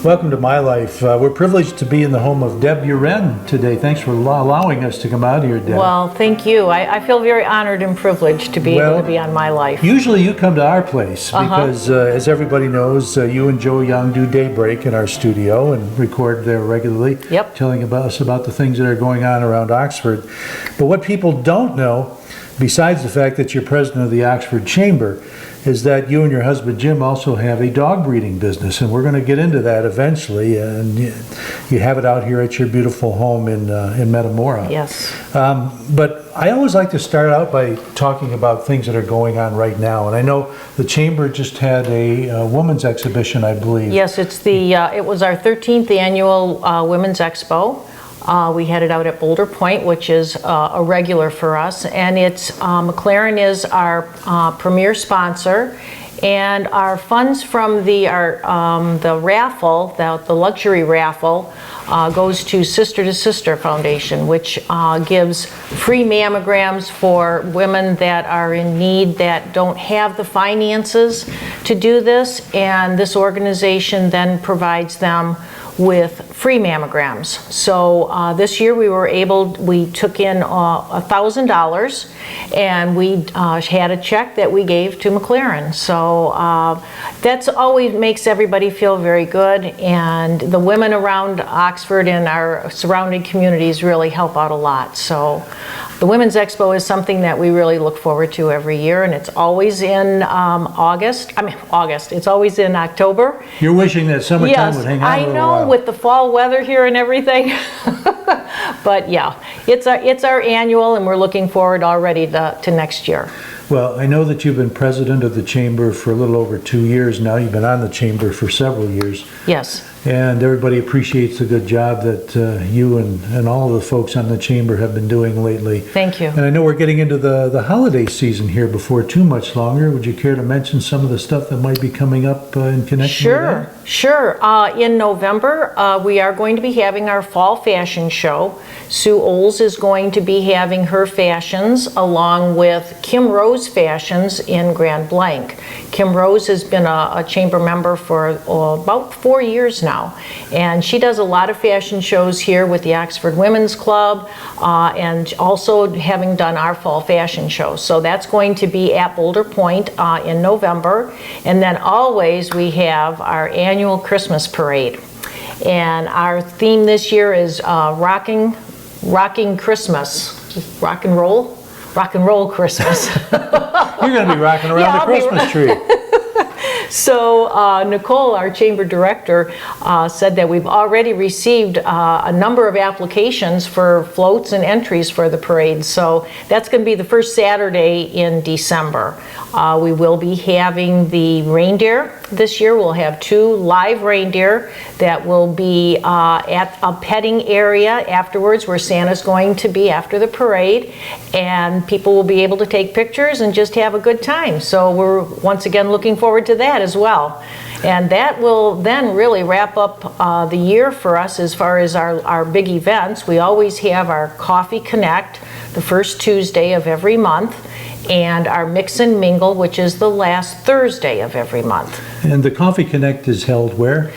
Welcome to My Life. We're privileged to be in the home of Deb Uren today. Thanks for allowing us to come out here, Deb. Well, thank you. I feel very honored and privileged to be able to be on My Life. Usually you come to our place because, as everybody knows, you and Joe Young do Daybreak in our studio and record there regularly, telling us about the things that are going on around Oxford. But what people don't know, besides the fact that you're president of the Oxford Chamber, is that you and your husband Jim also have a dog breeding business, and we're going to get into that eventually. And you have it out here at your beautiful home in Metamora. Yes. But I always like to start out by talking about things that are going on right now. And I know the Chamber just had a women's exhibition, I believe. Yes, it was our 13th annual Women's Expo. We had it out at Boulder Point, which is a regular for us, and it's McLaren is our premier sponsor, and our funds from the raffle, the luxury raffle, goes to Sister Foundation, which gives free mammograms for women that are in need that don't have the finances to do this, and this organization then provides them with free mammograms. So this year we took in $1,000, and we had a check that we gave to McLaren. So that's always makes everybody feel very good, and the women around Oxford and our surrounding communities really help out a lot. So the Women's Expo is something that we really look forward to every year, and it's always in August. It's always in October. You're wishing that summertime would hang on a little while. I know, with the fall weather here and everything. But yeah, it's our annual, and we're looking forward already to next year. Well, I know that you've been president of the Chamber for a little over 2 years now. You've been on the Chamber for several years. Yes. And everybody appreciates the good job that you and all of the folks on the Chamber have been doing lately. Thank you. And I know we're getting into the holiday season here before too much longer. Would you care to mention some of the stuff that might be coming up in connection with that? Sure. In November, we are going to be having our fall fashion show. Sue Oles is going to be having her fashions along with Kim Rose Fashions in Grand Blanc. Kim Rose has been a Chamber member for about 4 years now, and she does a lot of fashion shows here with the Oxford Women's Club, and also having done our fall fashion show. So that's going to be at Boulder Point in November, and then always we have our annual Christmas parade, and our theme this year is rocking Christmas, rock and roll Christmas. You're going to be rocking around the Christmas tree. So Nicole, our Chamber Director, said that we've already received a number of applications for floats and entries for the parade. So that's going to be the first Saturday in December. We will be having the reindeer. This year we'll have 2 live reindeer that will be at a petting area afterwards, where Santa's going to be after the parade, and people will be able to take pictures and just have a good time. So we're once again looking forward to that as well. And that will then really wrap up the year for us as far as our big events. We always have our Coffee Connect the first Tuesday of every month, and our Mix and Mingle, which is the last Thursday of every month. And the Coffee Connect is held where?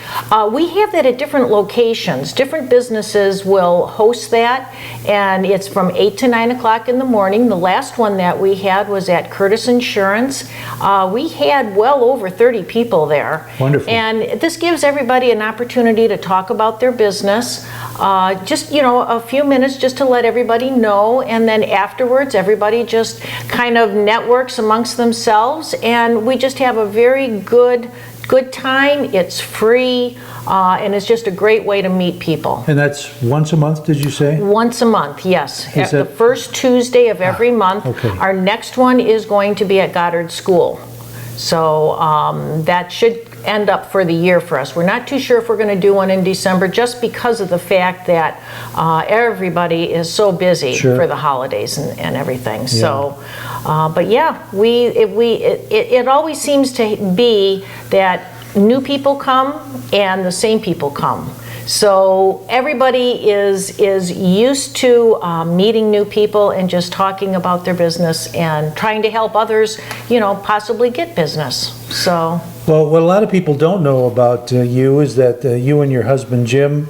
We have that at different locations. Different businesses will host that, and it's from 8 to 9 o'clock in the morning. The last one that we had was at Curtis Insurance. We had well over 30 people there. Wonderful. And this gives everybody an opportunity to talk about their business. Just, a few minutes just to let everybody know, and then afterwards everybody just kind of networks amongst themselves, and we just have a very good time. It's free, and it's just a great way to meet people. And that's once a month, did you say? Once a month, yes. At the first Tuesday of every month. Okay. Our next one is going to be at Goddard School. So that should end up for the year for us. We're not too sure if we're going to do one in December, just because of the fact that everybody is so busy for the holidays and everything. Yeah. So, but yeah, it always seems to be that new people come and the same people come. So everybody is used to meeting new people and just talking about their business and trying to help others, possibly get business. So. Well, what a lot of people don't know about you is that you and your husband Jim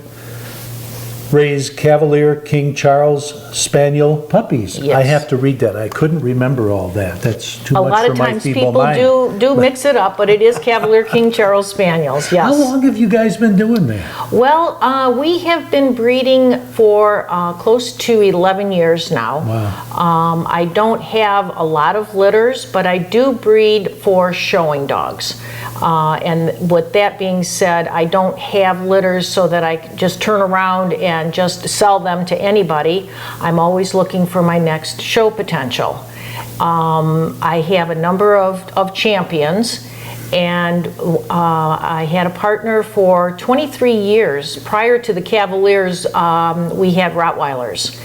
raised Cavalier King Charles Spaniel puppies. Yes. I have to read that. I couldn't remember all that. That's too A much lot for of my times feeble people mind. do mix it up, but it is Cavalier King Charles Spaniels, yes. How long have you guys been doing that? Well, we have been breeding for close to 11 years now. Wow. I don't have a lot of litters, but I do breed for showing dogs. And with that being said, I don't have litters so that I can just turn around and just sell them to anybody. I'm always looking for my next show potential. I have a number of champions, and I had a partner for 23 years. Prior to the Cavaliers, we had Rottweilers.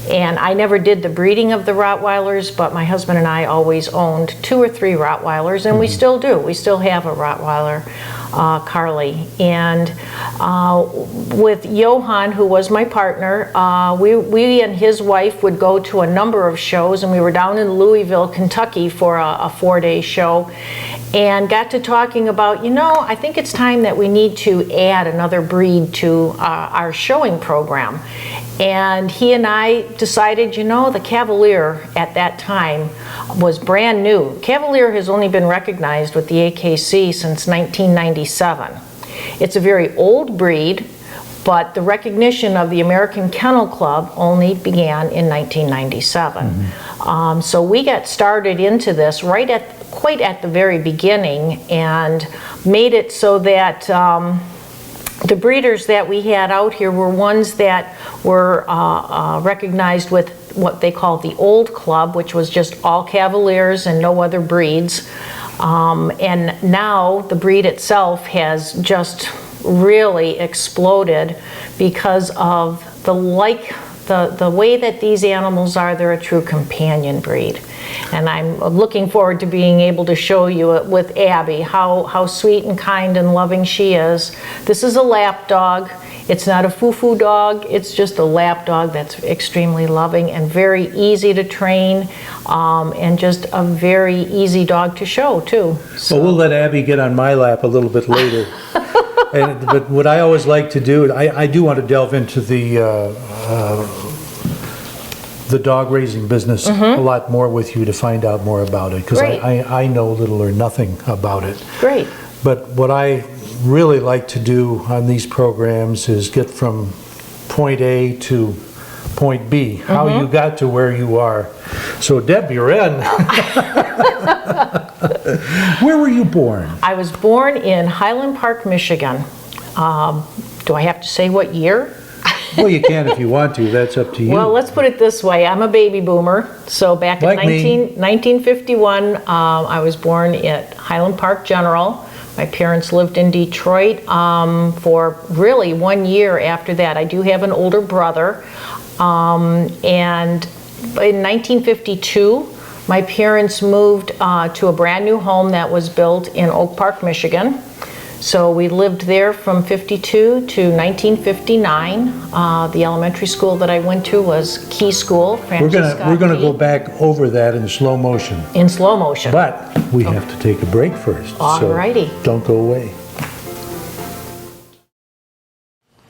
And I never did the breeding of the Rottweilers, but my husband and I always owned 2 or 3 Rottweilers, and we still do. We still have a Rottweiler, Carly. And with Johan, who was my partner, we and his wife would go to a number of shows, and we were down in Louisville, Kentucky for a 4-day show, and got to talking about, I think it's time that we need to add another breed to our showing program. And he and I decided, the Cavalier at that time was brand new. Cavalier has only been recognized with the AKC since 1997. It's a very old breed, but the recognition of the American Kennel Club only began in 1997. Mm-hmm. So we got started into this quite at the very beginning, and made it so that the breeders that we had out here were ones that were recognized with what they call the old club, which was just all Cavaliers and no other breeds. And now the breed itself has just really exploded because of the way that these animals are. They're a true companion breed. And I'm looking forward to being able to show you with Abby how sweet and kind and loving she is. This is a lap dog. It's not a foo-foo dog. It's just a lap dog that's extremely loving and very easy to train, and just a very easy dog to show too. So. Well, we'll let Abby get on my lap a little bit later. But what I always like to do, I do want to delve into the dog raising business a lot more with you to find out more about it, because I know little or nothing about it. Great. But what I really like to do on these programs is get from point A to point B, how you got to where you are. So Deb Uren, where were you born? I was born in Highland Park, Michigan. Do I have to say what year? Well, you can if you want to. That's up to you. Well, let's put it this way. I'm a baby boomer. So back in 1951, I was born at Highland Park General. My parents lived in Detroit for really 1 year after that. I do have an older brother. And in 1952, my parents moved to a brand new home that was built in Oak Park, Michigan. So we lived there from 52 to 1959. The elementary school that I went to was Key School. We're gonna go back over that in slow motion. In slow motion. But we have to take a break first. Alrighty. So don't go away.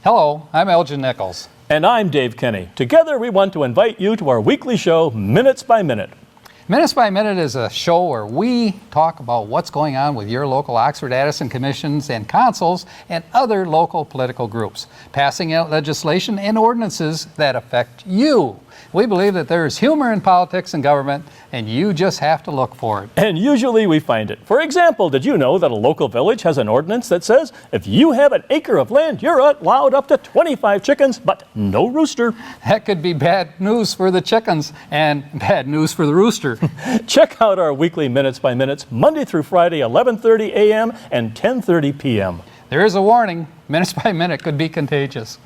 Hello, I'm Elgin Nichols. And I'm Dave Kenny. Together we want to invite you to our weekly show, Minutes by Minute. Minutes by Minute is a show where we talk about what's going on with your local Oxford-Addison commissions and councils and other local political groups, passing out legislation and ordinances that affect you. We believe that there is humor in politics and government, and you just have to look for it. And usually we find it. For example, did you know that a local village has an ordinance that says if you have an acre of land, you're allowed up to 25 chickens, but no rooster? That could be bad news for the chickens and bad news for the rooster. Check out our weekly Minutes by Minutes, Monday through Friday, 11:30 a.m. and 10:30 p.m. There is a warning. Minutes by Minute could be contagious.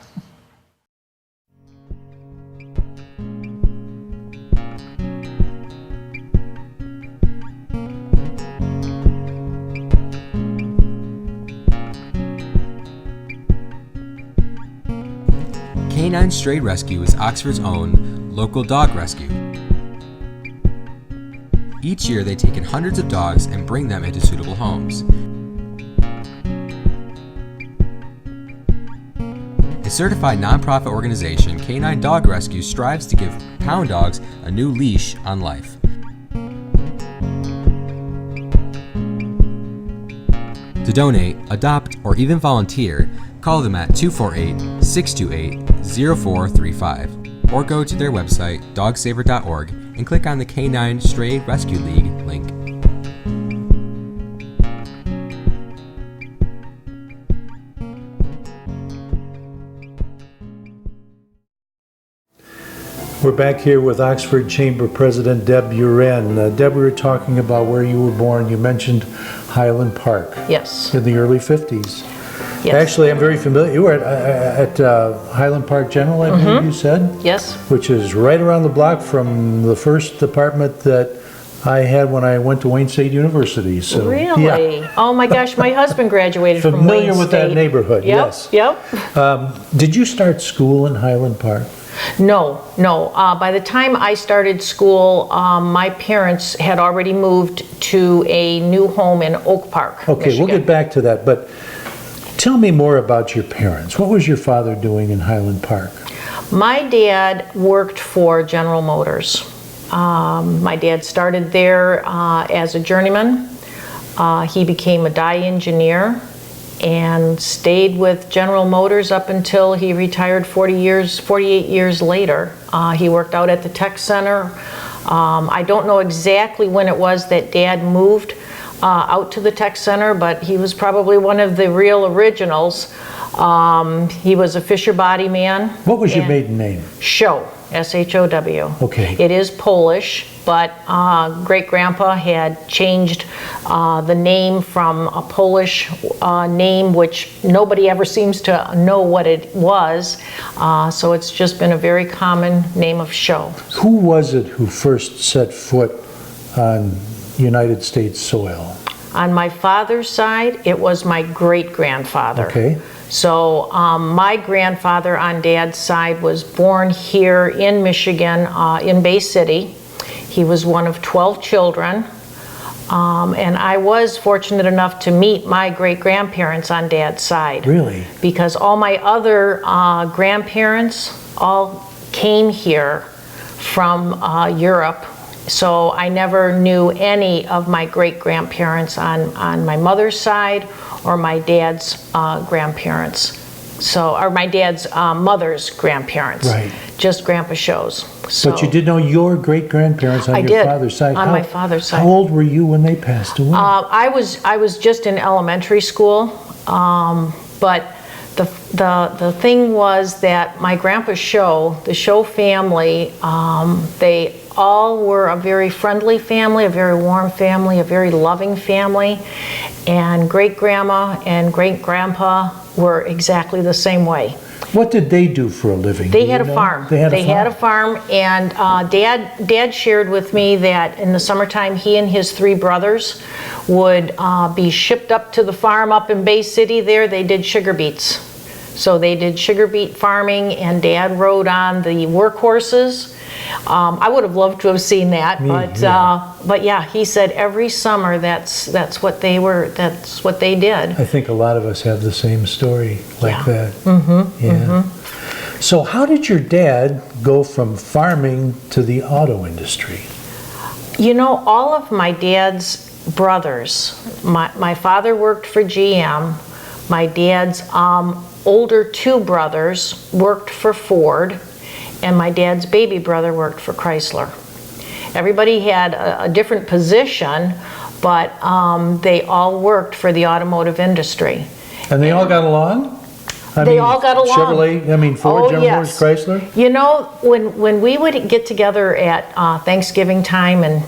Canine Stray Rescue is Oxford's own local dog rescue. Each year they take in hundreds of dogs and bring them into suitable homes. certified nonprofit organization, Canine Dog Rescue strives to give pound dogs a new leash on life. To donate, adopt, or even volunteer, call them at 248-628-0435 or go to their website, dogsaver.org, and click on the Canine Stray Rescue League link. We're back here with Oxford Chamber President Deb Uren. Deb, we were talking about where you were born. You mentioned Highland Park. Yes. In the early 50s. Yes. Actually, I'm very familiar. You were at Highland Park General, I believe you said? Yes. Which is right around the block from the first apartment that I had when I went to Wayne State University. So, Really? Yeah. Oh my gosh, my husband graduated from Wayne Familiar with that State. neighborhood, Yep, yes. Yep. Did you start school in Highland Park? No. By the time I started school, my parents had already moved to a new home in Oak Park, Okay, Michigan. we'll get back to that, but tell me more about your parents. What was your father doing in Highland Park? My dad worked for General Motors. My dad started there as a journeyman. He became a die engineer and stayed with General Motors up until he retired 48 years later. He worked out at the tech center. I don't know exactly when it was that Dad moved out to the tech center, but he was probably one of the real originals. He was a Fisher body man. What was your maiden name? Show, S-H-O-W. Okay. It is Polish, but great-grandpa had changed the name from a Polish name, which nobody ever seems to know what it was. So it's just been a very common name of Show. Who was it who first set foot on United States soil? On my father's side, it was my great-grandfather. Okay. So my grandfather on Dad's side was born here in Michigan, in Bay City. He was one of 12 children. And I was fortunate enough to meet my great-grandparents on Dad's side. Really? Because all my other grandparents all came here from Europe. So I never knew any of my great-grandparents on my mother's side or my dad's grandparents. So, or my dad's mother's grandparents. Right. Just Grandpa Shows. So, But you did know your great-grandparents on I your did, father's side? on my father's side. How old were you when they passed away? I was just in elementary school, but the thing was that my Grandpa Show, the Show family, they all were a very friendly family, a very warm family, a very loving family, and great-grandma and great-grandpa were exactly the same way. What did they do for a living? They Do had you a know? farm. They had a farm? And Dad shared with me that in the summertime he and his 3 brothers would be shipped up to the farm up in Bay City there. They did sugar beets. So they did sugar beet farming, and Dad rode on the workhorses. I would have loved to have seen that, but yeah, he said every summer that's what they did. I think a lot of us have the same story like Yeah. that. Mm-hmm. Yeah. Mm-hmm. So how did your dad go from farming to the auto industry? You know, all of my dad's brothers, my father worked for GM, my dad's older 2 brothers worked for Ford, and my dad's baby brother worked for Chrysler. Everybody had a different position, but they all worked for the automotive industry. And they all got along? They all got along. Chevrolet, Ford, General Motors, yes. Chrysler? You know, when we would get together at Thanksgiving time, and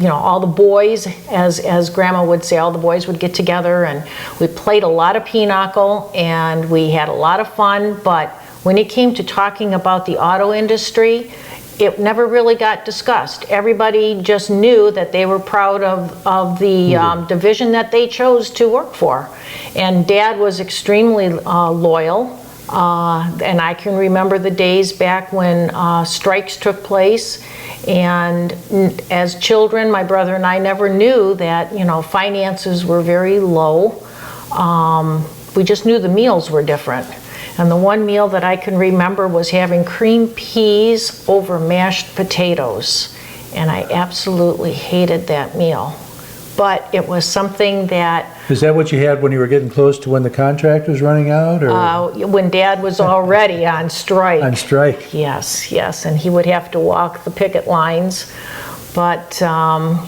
all the boys, as Grandma would say, all the boys would get together, and we played a lot of pinochle, and we had a lot of fun. But when it came to talking about the auto industry, it never really got discussed. Everybody just knew that they were proud of the division that they chose to work for. And Dad was extremely loyal. And I can remember the days back when strikes took place. And as children, my brother and I never knew that, finances were very low. We just knew the meals were different. And the one meal that I can remember was having cream peas over mashed potatoes. And I absolutely hated that meal. But it was something that... Is that what you had when you were getting close to when the contract was running out? Or? When Dad was already on strike. On strike. Yes, yes, and he would have to walk the picket lines. But,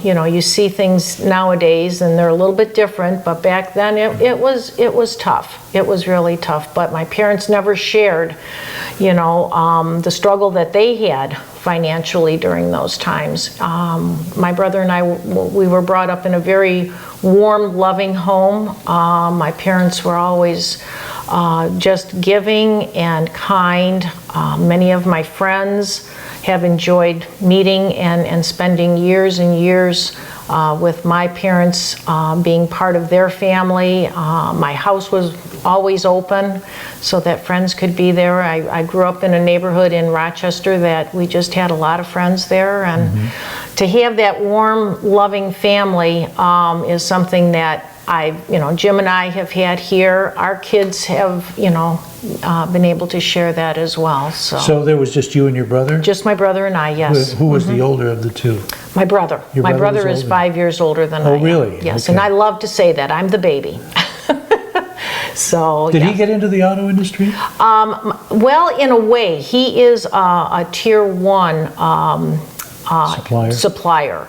you know, you see things nowadays and they're a little bit different, but back then it was tough. It was really tough, but my parents never shared, you know, the struggle that they had financially during those times. My brother and I, we were brought up in a very warm, loving home. My parents were always just giving and kind. Many of my friends have enjoyed meeting and spending years and years with my parents being part of their family. My house was always open so that friends could be there. I grew up in a neighborhood in Rochester that we just had a lot of friends there, and to have that warm, loving family is something that Jim and I have had here. Our kids have, been able to share that as well. So there was just you and your brother? Just my brother and I, yes. Who was the older of the two? My brother. My brother is 5 years older than I am. Oh, really? Yes, Okay. and I love to say that. I'm the baby. So, Did he get into the auto industry? Well, in a way, he is a tier 1 supplier.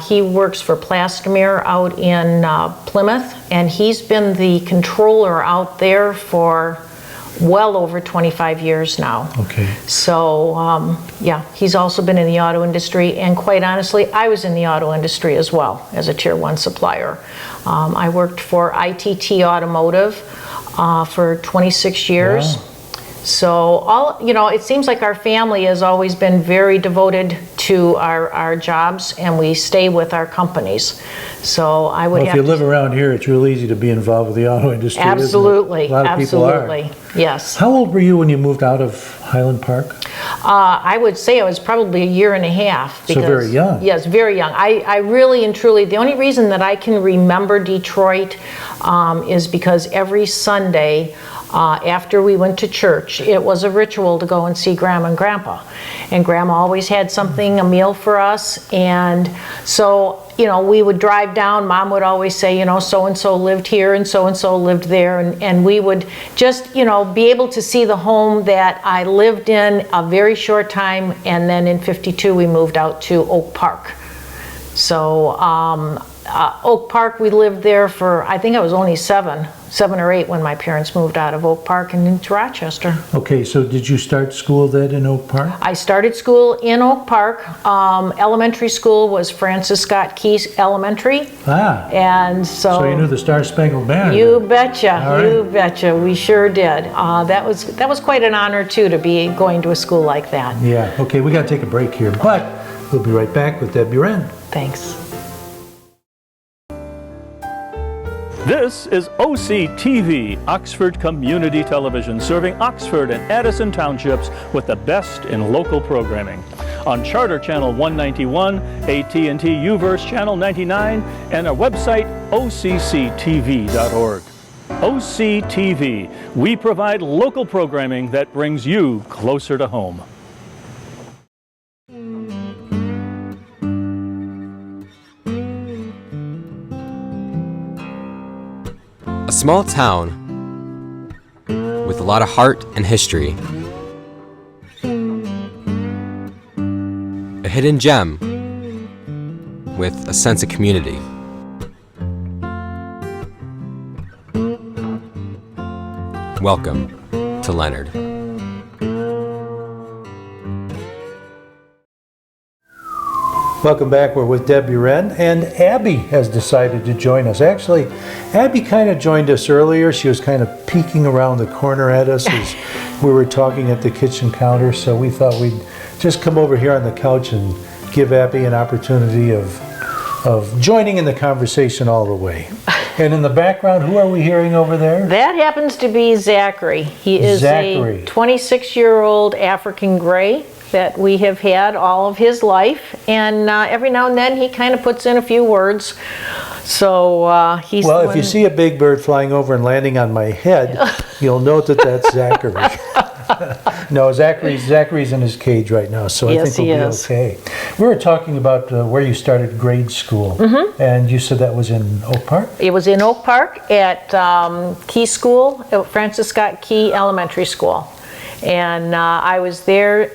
He works for Plastomere out in Plymouth, and he's been the controller out there for well over 25 years now. Okay. So, yeah, he's also been in the auto industry, and quite honestly, I was in the auto industry as well as a tier 1 supplier. I worked for ITT Automotive for 26 years. Wow. So it seems like our family has always been very devoted to our jobs, and we stay with our companies. So I would If you live around here, it's real easy to be involved with the auto industry. Absolutely, isn't it? A lot of people are. absolutely, yes. How old were you when you moved out of Highland Park? I would say I was probably a year and a half. So very young. Yes, very young. I really and truly, the only reason that I can remember Detroit is because every Sunday after we went to church, it was a ritual to go and see Grandma and Grandpa. And Grandma always had something, a meal for us. And so, we would drive down. Mom would always say, so-and-so lived here and so-and-so lived there. And we would just, be able to see the home that I lived in a very short time. And then in '52, we moved out to Oak Park. So Oak Park, we lived there for, I think I was only 7 or 8 when my parents moved out of Oak Park and into Rochester. Okay, so did you start school then in Oak Park? I started school in Oak Park. Elementary school was Francis Scott Key Elementary. And so you knew the Star Spangled Banner. You betcha, All you right. betcha. We sure did. That was quite an honor too, to be going to a school like that. Yeah, okay, we got to take a break here, but we'll be right back with Deb Uren. Thanks. This is OCTV, Oxford Community Television, serving Oxford and Addison Townships with the best in local programming. On Charter Channel 191, AT&T UVerse Channel 99, and our website, OCCTV.org. OCTV, we provide local programming that brings you closer to home. A small town with a lot of heart and history. A hidden gem with a sense of community. Welcome to Leonard. Welcome back. We're with Deb Uren, and Abby has decided to join us. Actually, Abby kind of joined us earlier. She was kind of peeking around the corner at us as we were talking at the kitchen counter, so we thought we'd just come over here on the couch and give Abby an opportunity of joining in the conversation all the way. And in the background, who are we hearing over there? That happens to be Zachary. He is Zachary. a 26-year-old African Gray. that we have had all of his life, and every now and then he kind of puts in a few words. So he's Well, if you see a big bird flying over and landing on my head, you'll note that that's Zachary. No, Zachary's in his cage right now, so Yes, I think he we'll be is. okay. We were talking about where you started grade school, and you said that was in Oak Park? It was in Oak Park at Key School, Francis Scott Key Elementary School. And I was there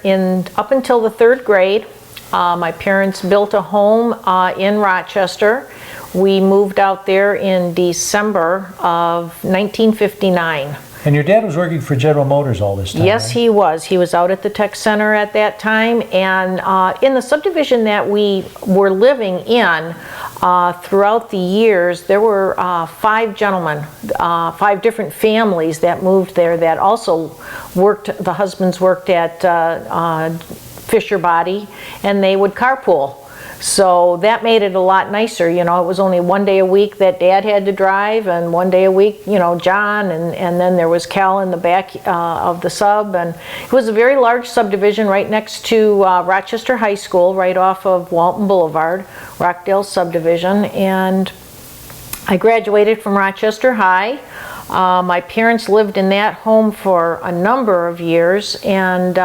up until the 3rd grade. My parents built a home in Rochester. We moved out there in December of 1959. And your dad was working for General Motors all this time, Yes, right? he was. He was out at the tech center at that time. And in the subdivision that we were living in, throughout the years, there were 5 gentlemen, 5 different families that moved there that also worked. The husbands worked at Fisher Body, and they would carpool. So that made it a lot nicer. You know, it was only one day a week that Dad had to drive, and one day a week, you know, John, and then there was Cal in the back of the sub. And it was a very large subdivision right next to Rochester High School, right off of Walton Boulevard, Rockdale subdivision. And I graduated from Rochester High. My parents lived in that home for a number of years, and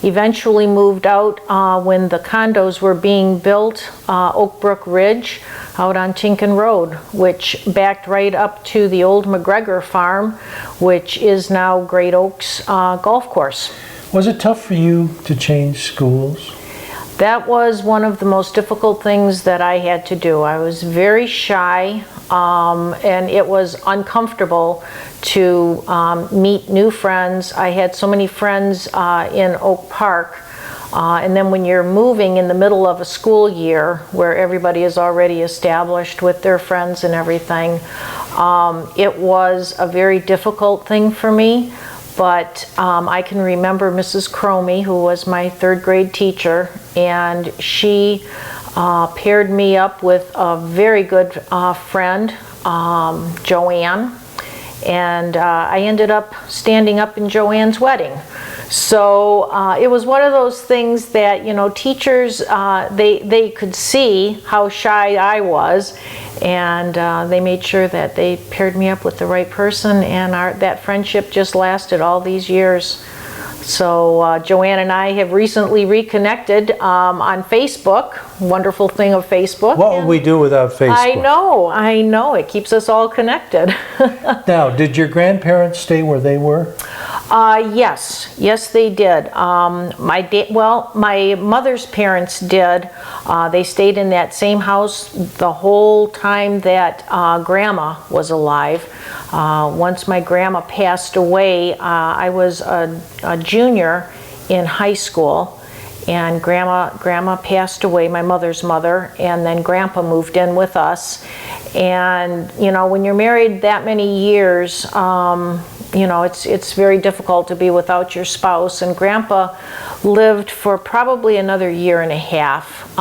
eventually moved out when the condos were being built, Oak Brook Ridge out on Tinkin Road, which backed right up to the old McGregor farm, which is now Great Oaks Golf Course. Was it tough for you to change schools? That was one of the most difficult things that I had to do. I was very shy, and it was uncomfortable to meet new friends. I had so many friends in Oak Park, and then when you're moving in the middle of a school year where everybody is already established with their friends and everything, it was a very difficult thing for me. But I can remember Mrs. Cromie, who was my 3rd grade teacher, and she paired me up with a very good friend, Joanne, and I ended up standing up in Joanne's wedding. So it was one of those things that, you know, teachers, they could see how shy I was, and they made sure that they paired me up with the right person, and that friendship just lasted all these years. So Joanne and I have recently reconnected on Facebook. Wonderful thing of Facebook. What would we do without Facebook? I know. It keeps us all connected. Now, did your grandparents stay where they were? Yes, they did. My mother's parents did. They stayed in that same house the whole time that Grandma was alive. Once my grandma passed away, I was a junior in high school, and Grandma passed away, my mother's mother, and then Grandpa moved in with us. And you know, when you're married that many years, you know, it's very difficult to be without your spouse. And Grandpa lived for probably another year and a half.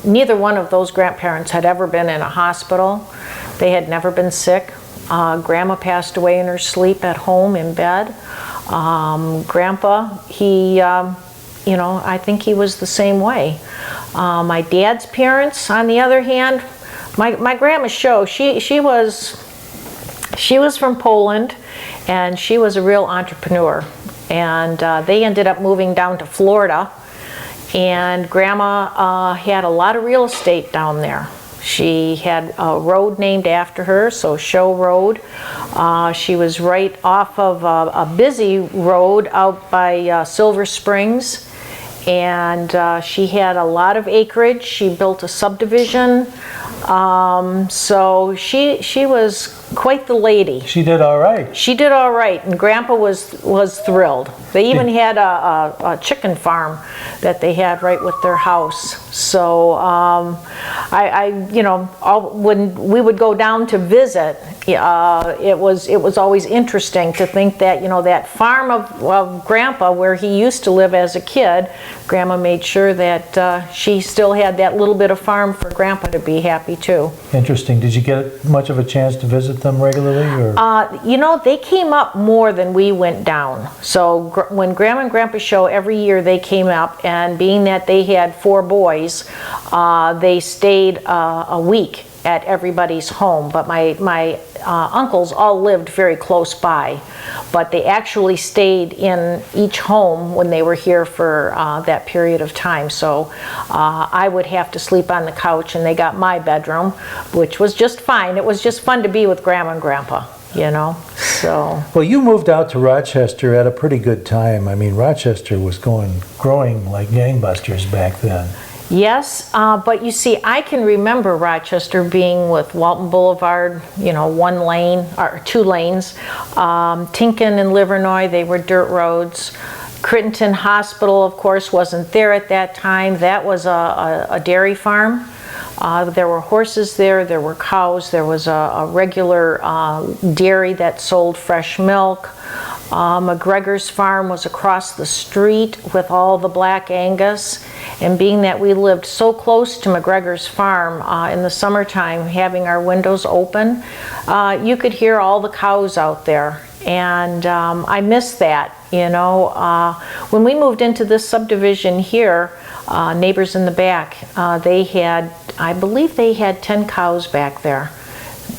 Neither one of those grandparents had ever been in a hospital. They had never been sick. Grandma passed away in her sleep at home in bed. Grandpa, he, you know, I think he was the same way. My dad's parents, on the other hand, my grandma Sho, she was from Poland, and she was a real entrepreneur. And they ended up moving down to Florida, and Grandma had a lot of real estate down there. She had a road named after her, so Show Road. She was right off of a busy road out by Silver Springs, and she had a lot of acreage. She built a subdivision, so she was quite the lady. She did all right. She did all right, and Grandpa was thrilled. They even had a chicken farm that they had right with their house. So I you know, when we would go down to visit, it was always interesting to think that, you know, that farm of Grandpa where he used to live as a kid, Grandma made sure that she still had that little bit of farm for Grandpa to be happy happy too. Interesting. Did you get much of a chance to visit them regularly? Or? You know, they came up more than we went down. So when Grandma and Grandpa show, every year they came up, and being that they had 4 boys, they stayed a week at everybody's home. But my uncles all lived very close by, but they actually stayed in each home when they were here for that period of time. So I would have to sleep on the couch, and they got my bedroom, which was just fine. It was just fun to be with Grandma and Grandpa, you know. So Well, you moved out to Rochester at a pretty good time. I mean, Rochester was growing like gangbusters back then. yes, but you see, I can remember Rochester being with Walton Boulevard, you know, 1 lane or 2 lanes. Tinkin and Livernois, they were dirt roads. Crittenton Hospital, of course, wasn't there at that time. That was a dairy farm. There were horses there, there were cows, there was a regular dairy that sold fresh milk. McGregor's farm was across the street with all the Black Angus, and being that we lived so close to McGregor's farm in the summertime, having our windows open, you could hear all the cows out there, and I miss that, you know. When we moved into this subdivision here, neighbors in the back, they had, I believe they had 10 cows back there.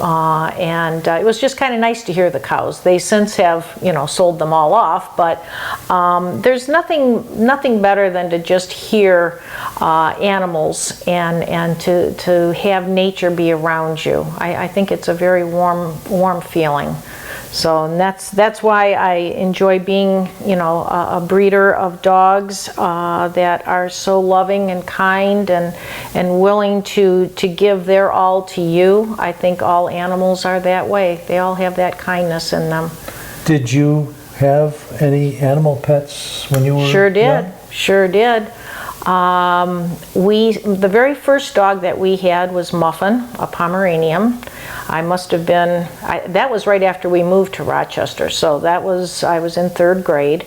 And it was just kind of nice to hear the cows. They since have, you know, sold them all off, but there's nothing better than to just hear animals and to have nature be around you. I think it's a very warm feeling. So and that's why I enjoy being, you know, a breeder of dogs that are so loving and kind and willing to give their all to you. I think all animals are that way. They all have that kindness in them. Did you have any animal pets when you were Sure did. young? Sure did. The very first dog that we had was Muffin, a Pomeranian. I must have been, that was right after we moved to Rochester, so I was in 3rd grade.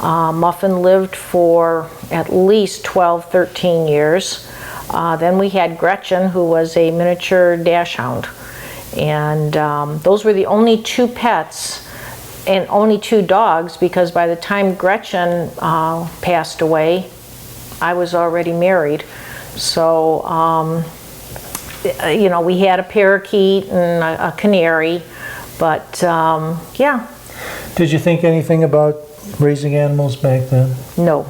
Muffin lived for at least 12, 13 years. Then we had Gretchen, who was a miniature dachshund. And those were the only 2 pets and only 2 dogs, because by the time Gretchen passed away, I was already married. So, you know, we had a parakeet and a canary, but yeah. Did you think anything about raising animals back then? No.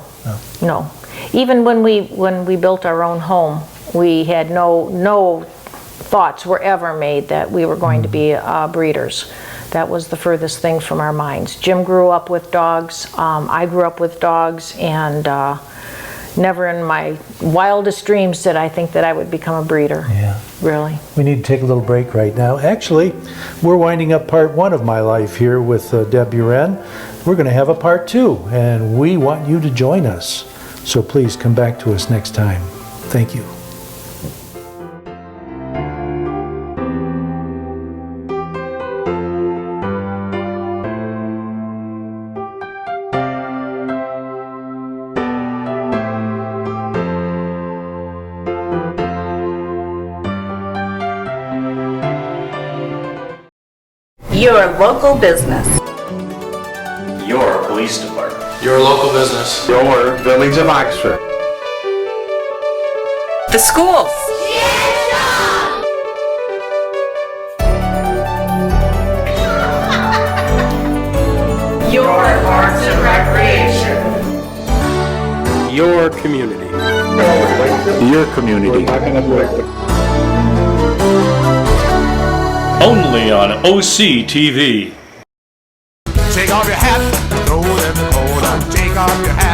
Even when we built our own home, we had no thoughts were ever made that we were going to be breeders. That was the furthest thing from our minds. Jim grew up with dogs. I grew up with dogs, and never in my wildest dreams did I think that I would become a breeder. Yeah. Really. We need to take a little break right now. Actually, we're winding up part 1 of my life here with Deb Uren. We're going to have a part 2, and we want you to join us. So please come back to us next time. Thank you. Your local business. Your police department. Your local business. Your village of Oxford. The schools. Your parks and recreation. Your community. Your community. Only on OCTV. Take off your hat, throw them cold, take off your hat.